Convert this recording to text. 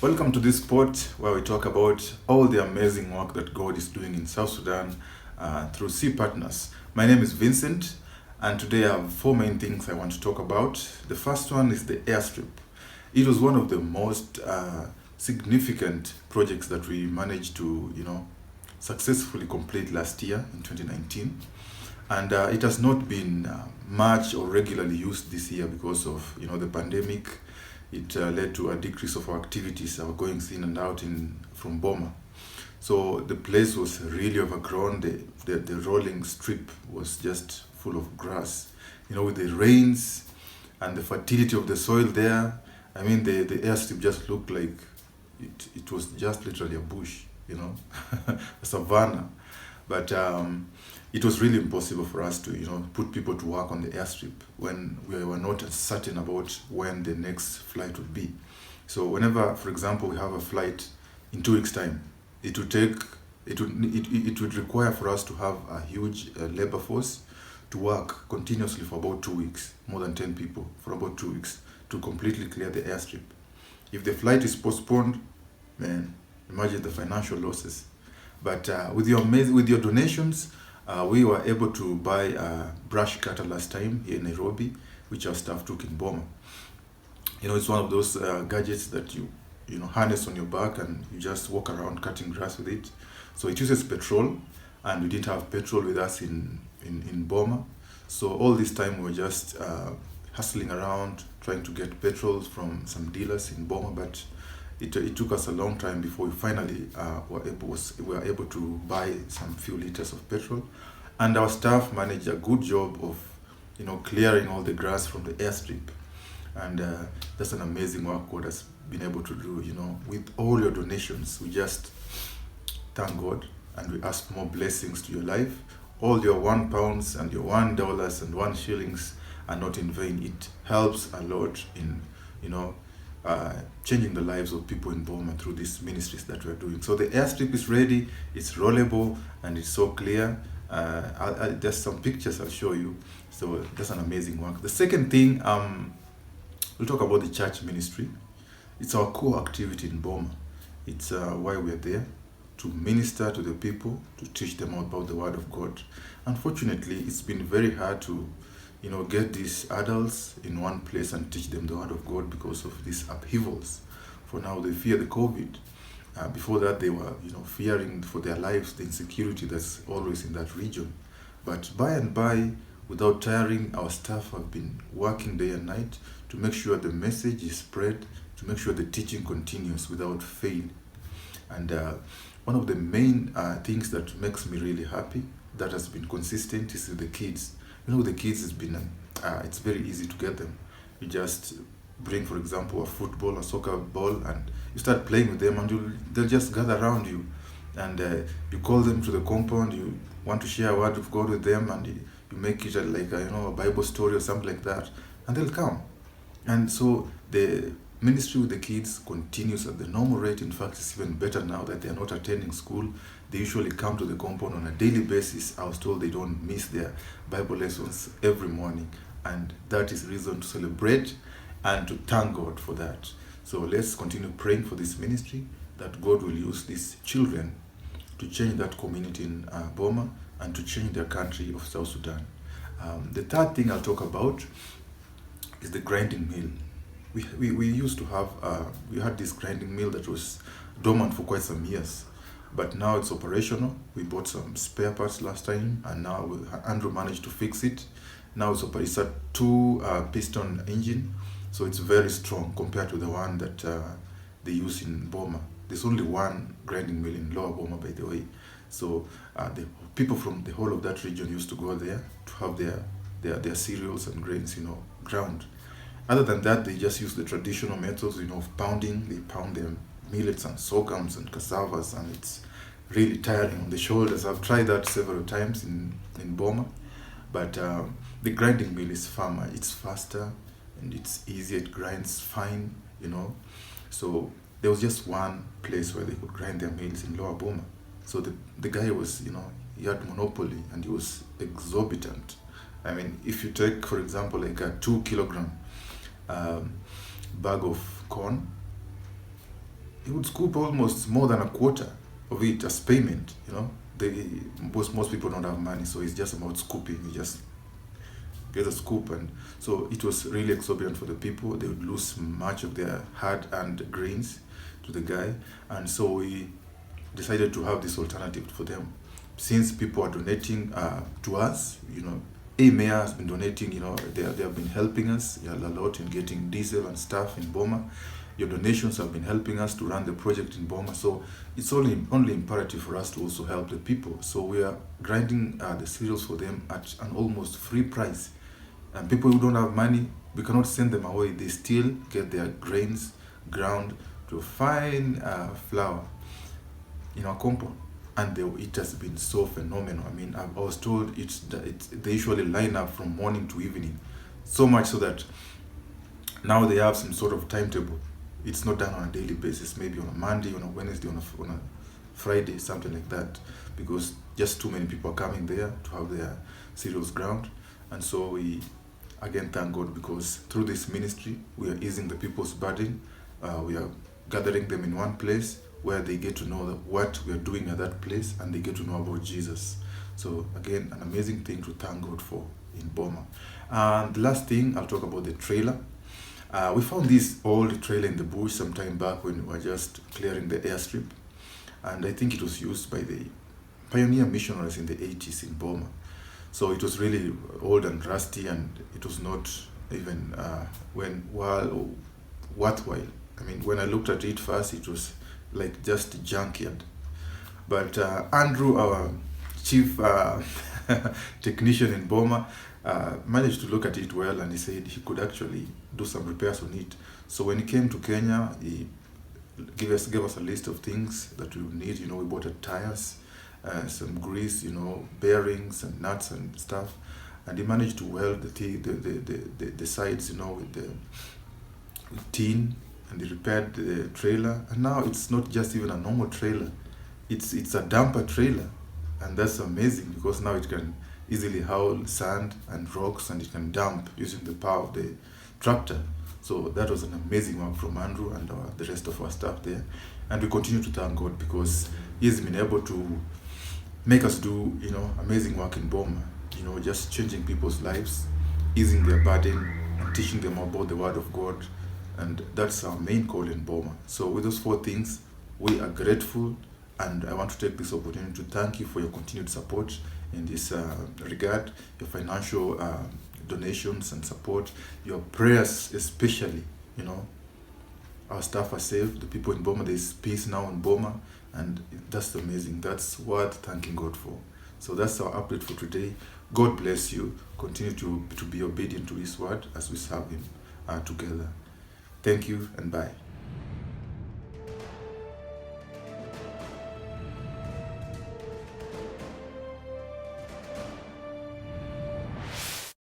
Welcome to this spot where we talk about all the amazing work that God is doing in South Sudan through Sea Partners. My name is Vincent, and today I have four main things I want to talk about. The first one is the Airstrip. It was one of the most significant projects that we managed to, successfully complete last year in 2019. And it has not been much or regularly used this year because of the pandemic. It led to a decrease of our activities, our goings in and out from Boma. So the place was really overgrown. The rolling strip was just full of grass. With the rains and the fertility of the soil there, the airstrip just looked like it was just literally a bush, a savanna. But it was really impossible for us to, put people to work on the airstrip when we were not certain about when the next flight would be. So whenever, for example, we have a flight in 2 weeks' time, it would require for us to have a huge labor force to work continuously for about 2 weeks, more than 10 people for about 2 weeks to completely clear the airstrip. If the flight is postponed, man, imagine the financial losses. But with your donations, we were able to buy a brush cutter last time here in Nairobi, which our staff took in Boma. It's one of those gadgets that you harness on your back and you just walk around cutting grass with it. So it uses petrol, and we didn't have petrol with us in Boma. So all this time we were just hustling around trying to get petrol from some dealers in Boma, but it took us a long time before we finally were able to buy some few liters of petrol, and our staff managed a good job of clearing all the grass from the airstrip, and that's an amazing work God has been able to do. With all your donations, we just thank God and we ask more blessings to your life. All your £1 and your $1 and 1 shillings are not in vain. It helps a lot in changing the lives of people in Boma through these ministries that we're doing. So the airstrip is ready, it's rollable, and it's so clear. There's some pictures I'll show you. So that's an amazing work. The second thing, we'll talk about the church ministry. It's our core activity in Boma. It's why we're there, to minister to the people, to teach them about the Word of God. Unfortunately, it's been very hard to get these adults in one place and teach them the Word of God because of these upheavals. For now, they fear the COVID. Before that, they were, fearing for their lives, the insecurity that's always in that region. But by and by, without tiring, our staff have been working day and night to make sure the message is spread, to make sure the teaching continues without fail. And one of the main things that makes me really happy, that has been consistent, is with the kids. The kids has been, it's very easy to get them. You just bring, for example, a football, a soccer ball, and you start playing with them, and they'll just gather around you. And you call them to the compound, you want to share a word of God with them, and you make it like a Bible story or something like that, and they'll come. And so the ministry with the kids continues at the normal rate. In fact, it's even better now that they are not attending school. They usually come to the compound on a daily basis. I was told they don't miss their Bible lessons every morning, and that is reason to celebrate and to thank God for that. So let's continue praying for this ministry, that God will use these children to change that community in Boma and to change their country of South Sudan. The third thing I'll talk about is the grinding mill. We used to have, we had this grinding mill that was dormant for quite some years, but now it's operational. We bought some spare parts last time, and now Andrew managed to fix it. Now it's a 2-piston engine, so it's very strong compared to the one that they use in Boma. There's only one grinding mill in Lower Boma, by the way. So the people from the whole of that region used to go there to have their cereals and grains, ground. Other than that, they just use the traditional methods, of pounding. They pound their millets and sorghums and cassavas, and it's really tiring on the shoulders. I've tried that several times in Boma, but the grinding mill is firmer. It's faster and it's easier. It grinds fine, So there was just one place where they could grind their mills in Lower Boma. So the guy was, he had monopoly, and he was exorbitant. If you take, for example, like a 2 kilogram bag of corn, he would scoop almost more than a quarter of it as payment. Most people don't have money, so it's just about scooping. You just get a scoop, and so it was really exorbitant for the people. They would lose much of their hard-earned grains to the guy, and so we decided to have this alternative for them. Since people are donating to us, Mayor has been donating. They have been helping us a lot in getting diesel and stuff in Boma. Your donations have been helping us to run the project in Boma. So it's only imperative for us to also help the people. So we are grinding the cereals for them at an almost free price. And people who don't have money, we cannot send them away. They still get their grains ground to fine flour in our compound. And it has been so phenomenal. I mean, I was told they usually line up from morning to evening. So much so that now they have some sort of timetable. It's not done on a daily basis, maybe on a Monday, on a Wednesday, on a Friday, something like that. Because just too many people are coming there to have their cereals ground. And so we, again, thank God, because through this ministry, we are easing the people's burden. We are gathering them in one place where they get to know what we are doing at that place, and they get to know about Jesus. So again, an amazing thing to thank God for in Boma. And the last thing, I'll talk about the trailer. We found this old trailer in the bush some time back when we were just clearing the airstrip. And I think it was used by the pioneer missionaries in the 80s in Boma. So it was really old and rusty, and it was not even worthwhile. I mean, when I looked at it first, it was like just junkyard. But Andrew, our chief technician in Boma, managed to look at it well, and he said he could actually do some repairs on it. So when he came to Kenya, he gave us a list of things that we would need. We bought tires, some grease, bearings and nuts and stuff, and he managed to weld the sides, with tin, and he repaired the trailer. And now it's not just even a normal trailer; it's a dumper trailer, and that's amazing because now it can easily haul sand and rocks, and it can dump using the power of the tractor. So that was an amazing work from Andrew and the rest of our staff there. And we continue to thank God because he's been able to make us do, amazing work in Boma, just changing people's lives, easing their burden, and teaching them about the Word of God. And that's our main call in Boma. So with those 4 things, we are grateful, and I want to take this opportunity to thank you for your continued support in this regard, your financial donations and support, your prayers especially. Our staff are safe, the people in Boma, there's peace now in Boma, and that's amazing. That's worth thanking God for. So that's our update for today. God bless you. Continue to be obedient to His word as we serve Him together. Thank you, and bye.